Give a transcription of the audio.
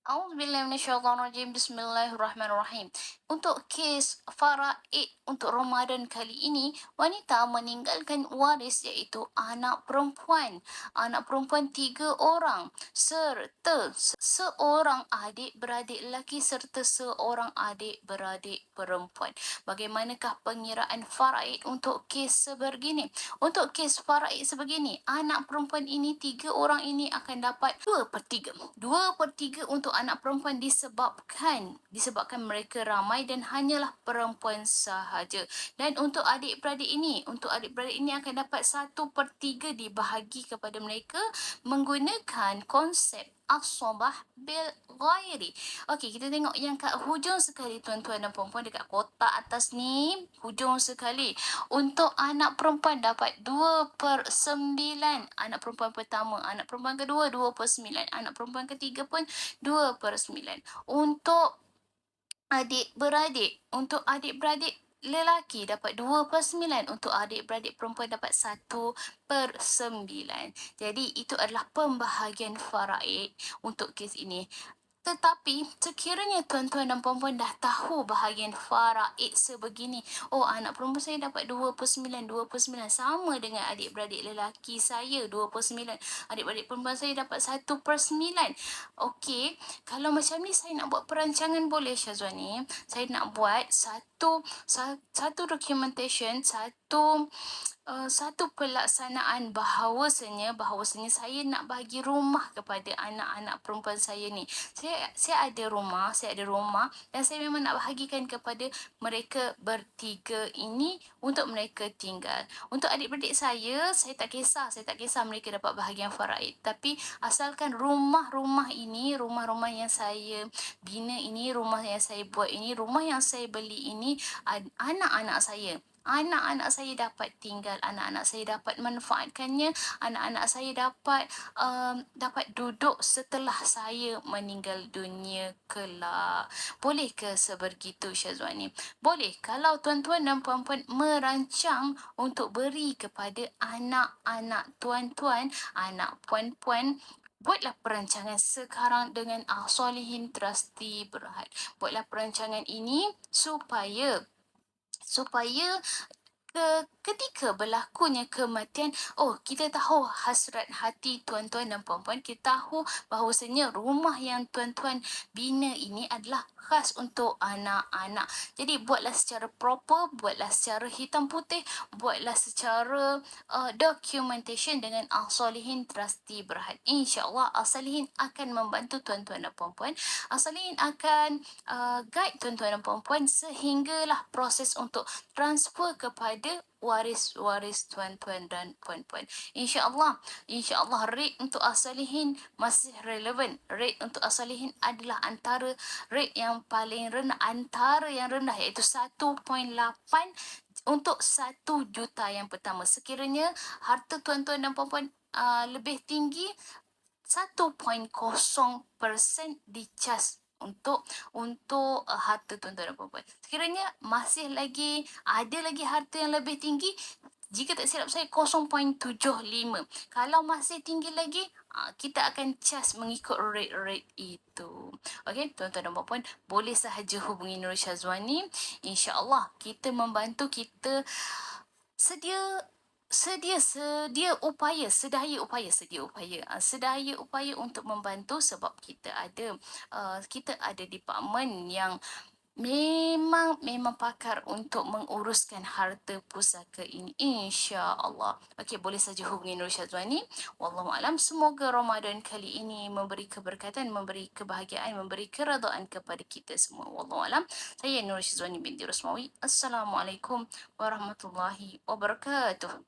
A'udzubillahi minasyaitonirrajim. Bismillahirrahmanirrahim. Untuk kes faraid untuk Ramadan kali ini, wanita meninggalkan waris iaitu anak perempuan. Anak perempuan 3 orang serta seorang adik-beradik lelaki serta seorang adik-beradik perempuan. Bagaimanakah pengiraan faraid untuk kes sebegini? Untuk kes faraid sebegini, anak perempuan ini 3 orang ini akan dapat 2/3. 2/3 untuk anak perempuan disebabkan mereka ramai dan hanyalah perempuan sahaja. Dan untuk adik-beradik ini akan dapat 1/3 dibahagi kepada mereka menggunakan konsep as-sabah bil ghairi. Okey, kita tengok yang kat hujung sekali tuan-tuan dan puan-puan, dekat kotak atas ni, hujung sekali. Untuk anak perempuan dapat 2/9. Anak perempuan pertama, anak perempuan kedua 2/9. Anak perempuan ketiga pun 2/9. Untuk adik-beradik lelaki dapat 2/9. Untuk adik-beradik perempuan dapat 1/9. Jadi itu adalah pembahagian faraid untuk kes ini. Tetapi sekiranya tuan-tuan dan puan-puan dah tahu bahagian faraid sebegini, oh anak perempuan saya dapat 2/9, 2/9 sama dengan adik-beradik lelaki saya 2/9, adik-beradik perempuan saya dapat 1/9. Okey, kalau macam ni saya nak buat perancangan boleh Syazwani? Saya nak buat satu documentation, satu pelaksanaan bahawasanya saya nak bagi rumah kepada anak-anak perempuan saya ni. Saya ada rumah dan saya memang nak bahagikan kepada mereka bertiga ini untuk mereka tinggal. Untuk adik-beradik saya tak kisah mereka dapat bahagian faraid. Tapi asalkan rumah-rumah yang saya bina ini, rumah yang saya buat ini, rumah yang saya beli ini, anak-anak saya dapat tinggal, anak-anak saya dapat manfaatkannya, anak-anak saya dapat duduk setelah saya meninggal dunia kelak. Boleh ke sebegitu Syazwani? Boleh. Kalau tuan-tuan dan puan-puan merancang untuk beri kepada anak-anak tuan-tuan, anak puan-puan, buatlah perancangan sekarang dengan Solihin Trustee Berhad. Buatlah perancangan ini supaya ketika berlakunya kematian, kita tahu hasrat hati tuan-tuan dan puan-puan, kita tahu bahawasanya rumah yang tuan-tuan bina ini adalah khas untuk anak-anak. Jadi buatlah secara proper, buatlah secara hitam putih, buatlah secara documentation dengan Solihin Trustee Berhad. InsyaAllah Solihin akan membantu tuan-tuan dan puan-puan. Solihin akan guide tuan-tuan dan puan-puan sehinggalah proses untuk transfer kepada waris-waris tuan-tuan dan puan-puan. InsyaAllah rate untuk Solihin masih relevan. Rate untuk Solihin adalah antara rate yang paling rendah, antara yang rendah iaitu 1.8 untuk 1 juta yang pertama. Sekiranya harta tuan-tuan dan puan-puan lebih tinggi, 1.0% dicas untuk harta tuan-tuan dan puan-puan. Sekiranya masih lagi ada lagi harta yang lebih tinggi, jika tak silap saya 0.75. Kalau masih tinggi lagi, kita akan cas mengikut rate-rate itu. Okey, tuan-tuan dan puan-puan, boleh sahaja hubungi Nur Syazwani. InsyaAllah kita membantu, kita sedaya upaya untuk membantu, sebab kita ada departmen yang memang pakar untuk menguruskan harta pusaka ini, insya-Allah. Okey, boleh saja hubungi Nur Syazwani. Wallahu alam, semoga Ramadan kali ini memberi keberkatan, memberi kebahagiaan, memberi keredaan kepada kita semua. Wallahu alam. Saya Nur Syazwani binti Rusmawi. Assalamualaikum warahmatullahi wabarakatuh.